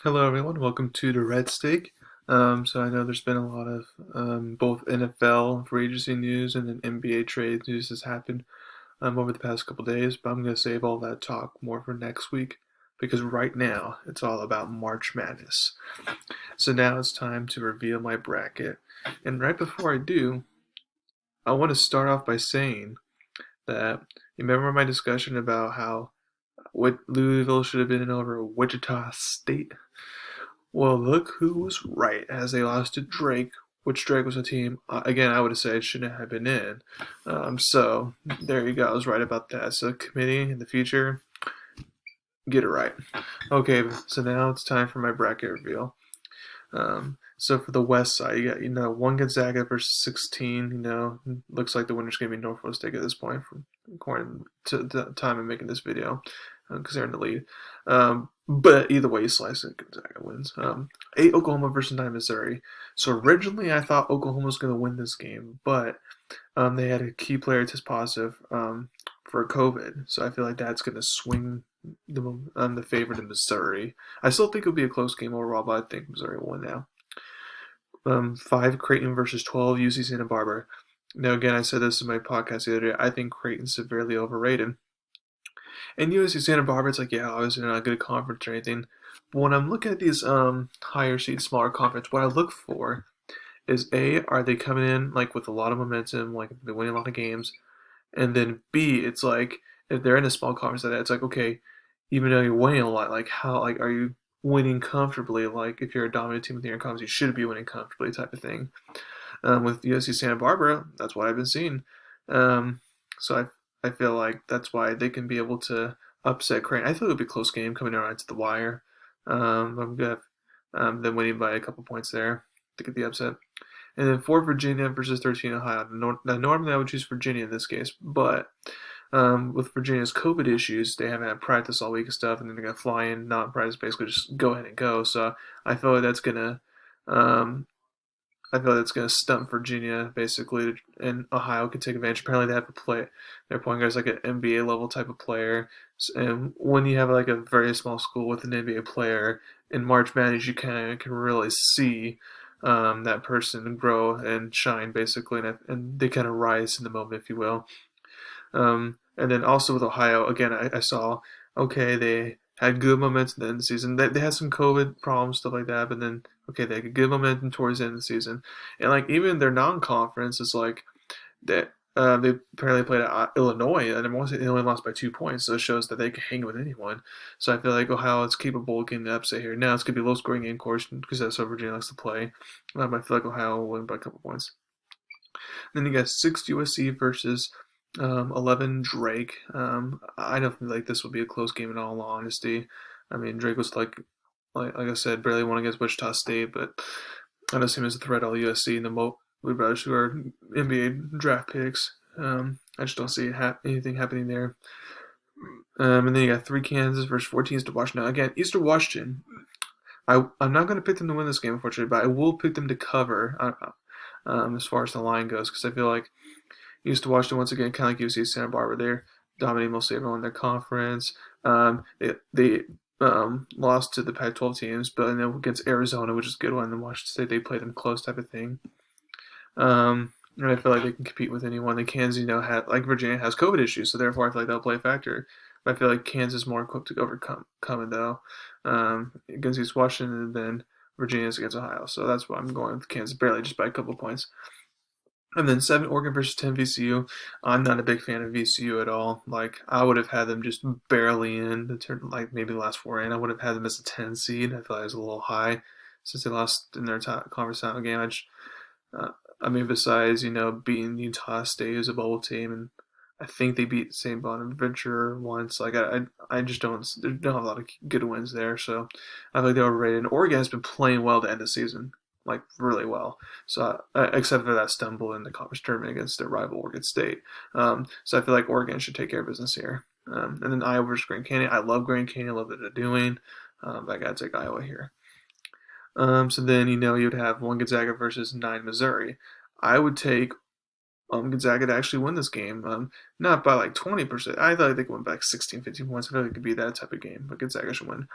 Hello, everyone. Welcome to Durrett Steak. So I know there's been a lot of both NFL free agency news and then NBA trade news has happened over the past couple days, but I'm going to save all that talk more for next week because right now it's all about March Madness. So now it's time to reveal my bracket. And right before I do, I want to start off by saying that you remember my discussion about how what Louisville should have been in over Wichita State? Well, look who was right as they lost to Drake, which Drake was a team, again, I would say it shouldn't have been in. So there you go. I was right about that. So, committee in the future, get it right. Okay, so now it's time for my bracket reveal. So for the West side, you got one Gonzaga versus 16. Looks like the winner's gonna be Northwest State at this point, from according to the time I'm making this video, because they're in the lead. But either way you slice it, Gonzaga wins. 8 Oklahoma versus 9 Missouri. So originally I thought Oklahoma was gonna win this game, but they had a key player test positive for COVID, so I feel like that's gonna swing the favor to Missouri. I still think it'll be a close game overall, but I think Missouri will win now. 5 Creighton versus 12 UC Santa Barbara. Now, again, I said this in my podcast the other day. I think Creighton's severely overrated. And USC Santa Barbara, it's like, yeah, obviously they're not a good conference or anything. But when I'm looking at these higher seed, smaller conference, what I look for is A, are they coming in like with a lot of momentum, like they're winning a lot of games, and then B, it's like if they're in a small conference like that, it's like, okay, even though you're winning a lot, like how like are you winning comfortably? Like if you're a dominant team within your conference, you should be winning comfortably, type of thing. With USC Santa Barbara, that's what I've been seeing. So I feel like that's why they can be able to upset Creighton. I thought it would be a close game coming around to the wire. I'm good. Them winning by a couple points there to get the upset. And then 4 Virginia versus 13 Ohio. Now, normally I would choose Virginia in this case, but with Virginia's COVID issues, they haven't had practice all week and stuff, and then they're gonna fly in, not practice, basically just go ahead and go. So I feel like that's gonna, um, I feel like that's gonna stump Virginia basically, and Ohio can take advantage. Apparently, they have to play their point guard's like an NBA level type of player, and when you have like a very small school with an NBA player in March Madness, you kind of can really see that person grow and shine basically, and they kind of rise in the moment, if you will. And then also with Ohio, again, I saw, okay, they had good momentum at the end of the season. They had some COVID problems, stuff like that, but then, okay, they had good momentum towards the end of the season. And, like, even their non conference is like that. They apparently played at Illinois, and they only lost by 2 points, so it shows that they can hang with anyone. So I feel like Ohio is capable of getting the upset here. Now it's going to be a low scoring game, of course, because that's what Virginia likes to play. I feel like Ohio will win by a couple points. Then you got 6 USC versus 11 Drake. I don't feel like this will be a close game in all honesty. I mean, Drake was like I said, barely won against Wichita State, but I don't see him as a threat all USC and the Blue Brothers who are NBA draft picks. I just don't see anything happening there. And then you got 3 Kansas versus 14 Eastern Washington. Now, again, Eastern Washington, I'm not going to pick them to win this game, unfortunately, but I will pick them to cover as far as the line goes, because I feel like Eastern Washington, once again, kind of like UC Santa Barbara, they're dominating mostly everyone in their conference. They lost to the Pac-12 teams, but then against Arizona, which is a good one, and then Washington State, they played them close type of thing. And I feel like they can compete with anyone. And Kansas, like Virginia has COVID issues, so therefore I feel like that'll play a factor. But I feel like Kansas is more equipped to overcome it though. Against East Washington than Virginia's against Ohio. So that's why I'm going with Kansas barely, just by a couple points. And then 7 Oregon versus 10 VCU. I'm not a big fan of VCU at all. Like I would have had them just barely in the turn, like maybe the last 4 in. I would have had them as a 10 seed. I thought it was a little high since they lost in their conference title game. Uh, I mean, besides beating Utah State as a bubble team, and I think they beat St. Bonaventure once. Like I just don't have a lot of good wins there. So I think they're overrated. And Oregon has been playing well to end the season, like really well. So except for that stumble in the conference tournament against their rival Oregon State. So I feel like Oregon should take care of business here. And then Iowa versus Grand Canyon. I love Grand Canyon. I love what they're doing. But I gotta take Iowa here. So then you'd have 1 Gonzaga versus 9 Missouri. I would take Gonzaga to actually win this game. Not by like 20%. I thought they could win by like 16, 15 points. I feel like it could be that type of game, but Gonzaga should win.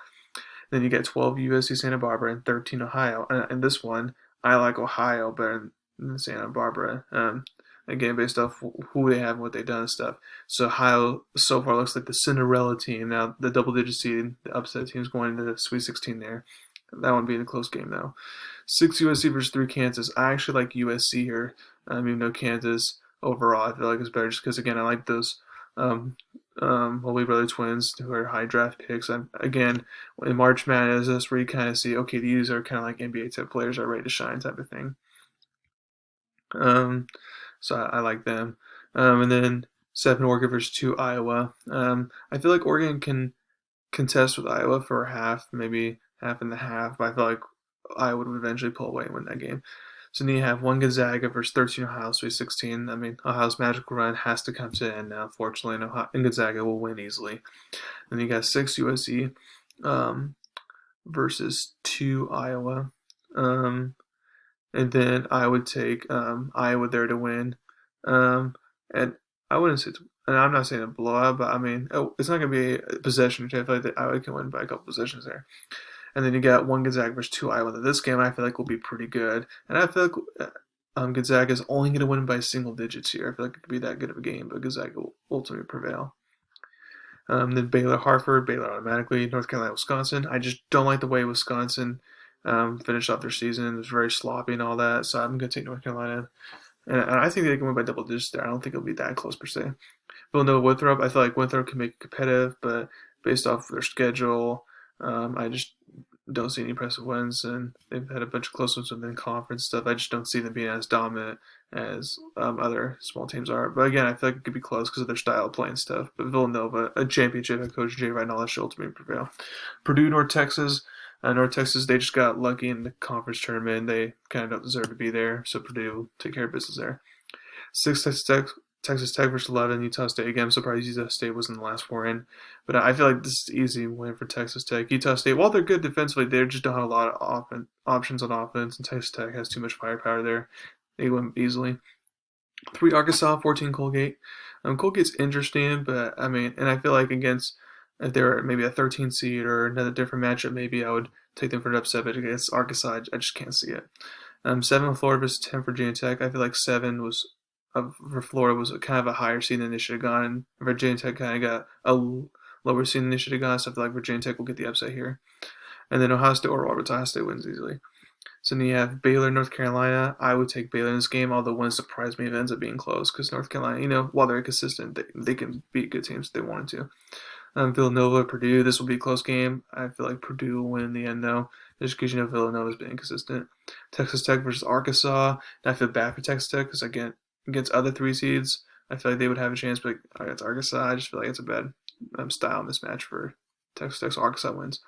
Then you get 12 USC Santa Barbara and 13 Ohio. And this one, I like Ohio better than Santa Barbara. Again, based off who they have and what they've done and stuff. So Ohio so far looks like the Cinderella team. Now the double-digit seed, the upset team is going into the Sweet 16 there. That one being a close game though. 6 USC versus 3 Kansas. I actually like USC here, even though Kansas overall I feel like is better just because again I like those um, Holy Brother twins who are high draft picks. Again, in March Madness, that's where you kind of see okay these are kind of like NBA type players are ready to shine type of thing. Um, so I like them. And then 7 Oregon versus 2 Iowa. I feel like Oregon can contest with Iowa for half, maybe half and a half, but I feel like Iowa would eventually pull away and win that game. So then you have 1 Gonzaga versus 13 Ohio, Sweet 16. I mean, Ohio's magical run has to come to an end now, fortunately, and Gonzaga will win easily. And then you got 6 USC um, versus 2 Iowa. Um, and then I would take Iowa there to win. And I wouldn't say, and I'm not saying a blowout, but I mean, it's not going to be a possession. I feel like Iowa can win by a couple possessions there. And then you got 1 Gonzaga versus 2 Iowa. This game I feel like will be pretty good. And I feel like Gonzaga is only going to win by single digits here. I feel like it could be that good of a game, but Gonzaga will ultimately prevail. Then Baylor, Hartford, Baylor automatically, North Carolina, Wisconsin. I just don't like the way Wisconsin finished off their season. It was very sloppy and all that, so I'm going to take North Carolina. And I think they can win by double digits there. I don't think it'll be that close per se. Villanova, Winthrop, I feel like Winthrop can make it competitive, but based off their schedule, I just don't see any impressive wins, and they've had a bunch of close ones within conference stuff. I just don't see them being as dominant as other small teams are. But again, I feel like it could be close because of their style of play and stuff. But Villanova, a championship head coach Jay Reinhold should ultimately prevail. Purdue, North Texas. North Texas, they just got lucky in the conference tournament. They kind of don't deserve to be there, so Purdue will take care of business there. 6 Texas Tech versus 11 Utah State. Again, I'm surprised Utah State wasn't the last 4 in, but I feel like this is an easy win for Texas Tech. Utah State, while they're good defensively, they just don't have a lot of options on offense, and Texas Tech has too much firepower there. They win easily. 3 Arkansas, 14 Colgate. Colgate's interesting, but I mean, and I feel like against if they were maybe a 13 seed or another different matchup, maybe I would take them for an upset. But against Arkansas, I just can't see it. 7 Florida versus 10 Virginia Tech. I feel like 7 was for Florida was kind of a higher seed than they should have gone, and Virginia Tech kind of got a lower seed than they should have gone. So I feel like Virginia Tech will get the upset here. And then Ohio State or Roberts, Ohio State wins easily. So then you have Baylor, North Carolina. I would take Baylor in this game, although wouldn't surprise me if it ends up being close because North Carolina, while they're consistent, they can beat good teams if they wanted to. Villanova, Purdue. This will be a close game. I feel like Purdue will win in the end, though, just because Villanova's been inconsistent. Texas Tech versus Arkansas. And I feel bad for Texas Tech because against other 3 seeds, I feel like they would have a chance, but against Arkansas, I just feel like it's a bad style mismatch for Texas Tech. So Arkansas wins.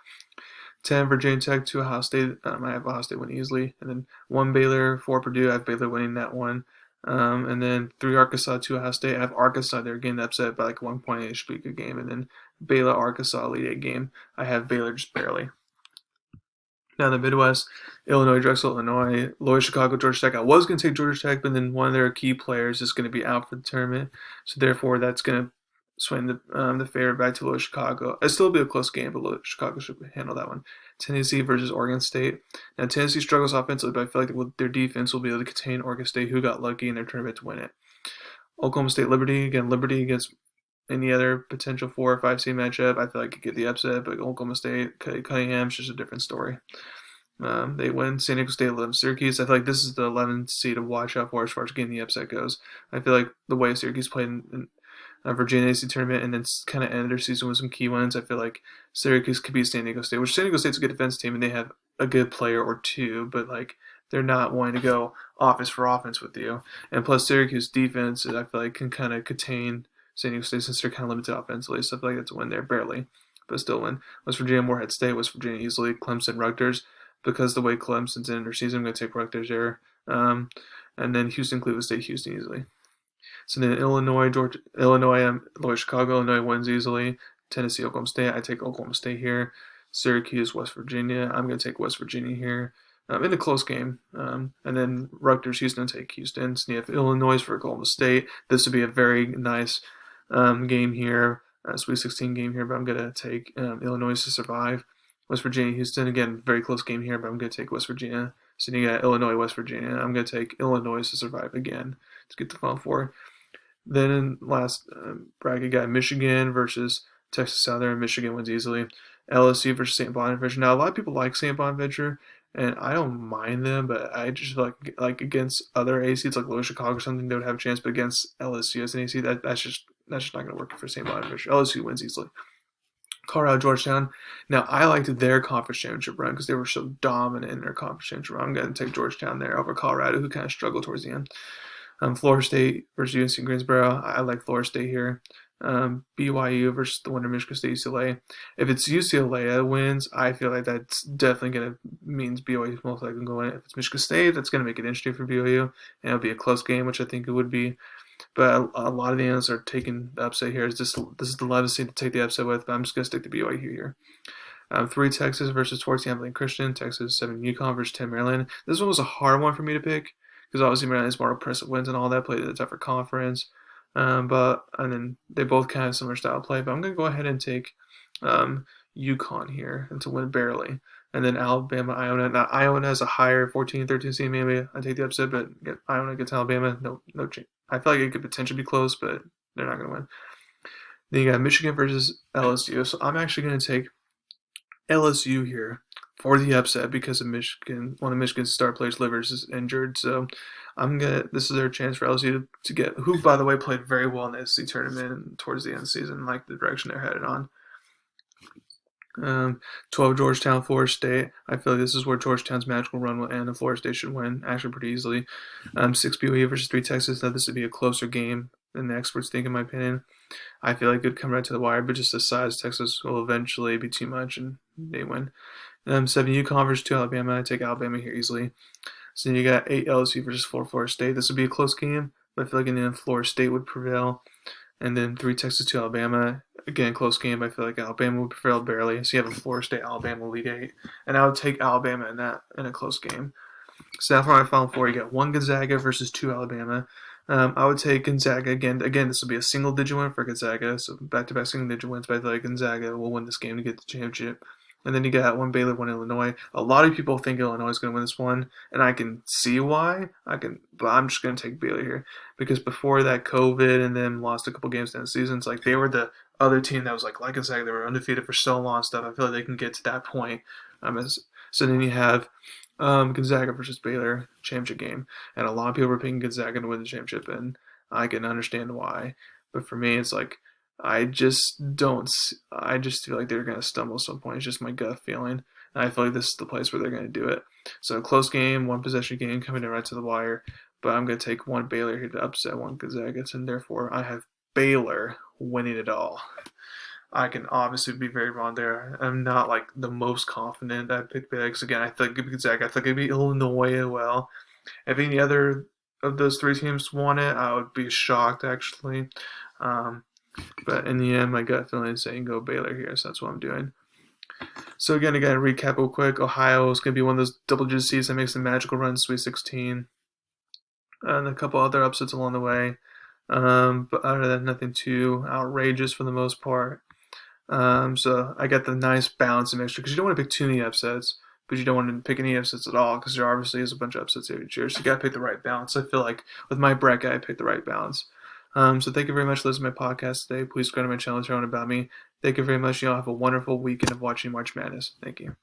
10 Virginia Tech, 2 Ohio State. I have Ohio State win easily, and then 1 Baylor, 4 Purdue. I have Baylor winning that one. And then 3 Arkansas, 2 Ohio State. I have Arkansas there getting upset by like 1 point. It should be a good game. And then Baylor, Arkansas, Elite 8 game. I have Baylor just barely. Now in the Midwest, Illinois, Drexel, Illinois, Loyola, Chicago, Georgia Tech. I was going to take Georgia Tech, but then one of their key players is going to be out for the tournament. So therefore, that's going to swing the favorite back to Loyola, Chicago. It'll still be a close game, but Loyola, Chicago should handle that one. Tennessee versus Oregon State. Now Tennessee struggles offensively, but I feel like with their defense will be able to contain Oregon State, who got lucky in their tournament to win it. Oklahoma State, Liberty. Again, Liberty against any other potential 4 or 5 seed matchup, I feel like could get the upset, but Oklahoma State, Cunningham's just a different story. They win. San Diego State 11 Syracuse. I feel like this is the 11th seed to watch out for as far as getting the upset goes. I feel like the way Syracuse played in Virginia AC tournament and then kind of ended their season with some key wins, I feel like Syracuse could beat San Diego State, which San Diego State's a good defense team and they have a good player or 2, but like they're not wanting to go offense for offense with you. And plus Syracuse defense, I feel like can kind of contain San Diego State since they're kind of limited offensively, so I feel like that's a win there, barely, but still win. West Virginia, Morehead State, West Virginia easily, Clemson, Rutgers. Because the way Clemson's in their season, I'm going to take Rutgers there. And then Houston, Cleveland State, Houston easily. So then Illinois, Loyola Chicago, Illinois wins easily. Tennessee, Oklahoma State, I take Oklahoma State here. Syracuse, West Virginia, I'm going to take West Virginia here. In a close game. And then Rutgers, Houston, take Houston. So you have Illinois for Oklahoma State. This would be a very nice game here, Sweet 16 game here, but I'm going to take Illinois to survive. West Virginia, Houston. Again, very close game here, but I'm going to take West Virginia. So you got Illinois, West Virginia. I'm going to take Illinois to survive again to get the Final Four. Then in last bracket, got Michigan versus Texas Southern. Michigan wins easily. LSU versus St. Bonaventure. Now a lot of people like St. Bonaventure, and I don't mind them, but I just feel like against other ACs like Lower Chicago or something, they would have a chance. But against LSU as an AC, that's just not going to work for St. Bonaventure. LSU wins easily. Colorado, Georgetown. Now, I liked their conference championship run because they were so dominant in their conference championship run. I'm going to take Georgetown there over Colorado, who kind of struggled towards the end. Florida State versus UNC Greensboro. I like Florida State here. BYU versus the winner Michigan State, UCLA. If it's UCLA that wins, I feel like that's definitely going to means BYU is most likely going to win. If it's Michigan State, that's going to make it interesting for BYU, and it'll be a close game, which I think it would be. But a lot of the analysts are taking the upset here. This is the legacy to take the upset with, but I'm just going to stick to BYU here. 3 Texas versus 4 Abilene Christian. Texas 7 UConn versus 10 Maryland. This one was a hard one for me to pick because obviously Maryland has more impressive wins and all that. Played in a tougher conference, and then they both kind of similar style play. But I'm going to go ahead and take UConn here and to win barely. And then Alabama, Iona. Now, Iona has a higher 14-13 seed. Maybe I take the upset, but Iona gets Alabama. No change. I feel like it could potentially be close, but they're not going to win. Then you got Michigan versus LSU. So I'm actually going to take LSU here for the upset because of Michigan. One of Michigan's star players, Livers, is injured. So this is their chance for LSU to get, who, by the way, played very well in the SEC tournament towards the end of the season, like the direction they're headed on. 12 Georgetown, Florida State. I feel like this is where Georgetown's magical run will end, and Florida State should win actually pretty easily. 6 BYU versus 3 Texas. Now this would be a closer game than the experts think, in my opinion. I feel like it would come right to the wire, but just the size, Texas will eventually be too much, and they win. 7 UConn versus 2 Alabama. I take Alabama here easily. So then you got 8 LSU versus 4 Florida State. This would be a close game, but I feel like in the end Florida State would prevail. And then 3 Texas, 2 Alabama. Again, close game. I feel like Alabama would prevail barely. So you have a Florida State, Alabama lead 8. And I would take Alabama in a close game. So now for my Final Four, you got 1 Gonzaga versus 2 Alabama. I would take Gonzaga again. Again, this will be a single-digit win for Gonzaga. So back-to-back single-digit wins. But I feel like Gonzaga will win this game to get the championship. And then you got 1 Baylor, 1 Illinois. A lot of people think Illinois is going to win this one, and I can see why. But I'm just going to take Baylor here because before that, COVID and them lost a couple games in the season. It's like they were the other team that was like I said, they were undefeated for so long and stuff. I feel like they can get to that point. So then you have Gonzaga versus Baylor championship game, and a lot of people were picking Gonzaga to win the championship, and I can understand why. But for me, it's like I just feel like they're going to stumble at some point. It's just my gut feeling. And I feel like this is the place where they're going to do it. So close game, 1 possession game, coming in right to the wire. But I'm going to take 1 Baylor here to upset 1 Gonzaga. And therefore, I have Baylor winning it all. I can obviously be very wrong there. I'm not like the most confident I picked Baylor. Because again, I think it'd be Gonzaga. I think it'd be Illinois as well. If any other of those 3 teams won it, I would be shocked actually. But in the end, my gut feeling is saying go Baylor here, so that's what I'm doing. So again, recap real quick. Ohio is going to be one of those double-digit seeds that makes the magical run to Sweet 16. And a couple other upsets along the way. But other than that, nothing too outrageous for the most part. So I got the nice balance and mixture because you don't want to pick too many upsets, but you don't want to pick any upsets at all because there obviously is a bunch of upsets every year. So you got to pick the right balance. I feel like with my bracket, I picked the right balance. So thank you very much for listening to my podcast today. Please subscribe to my channel to learn about me. Thank you very much. You all have a wonderful weekend of watching March Madness. Thank you.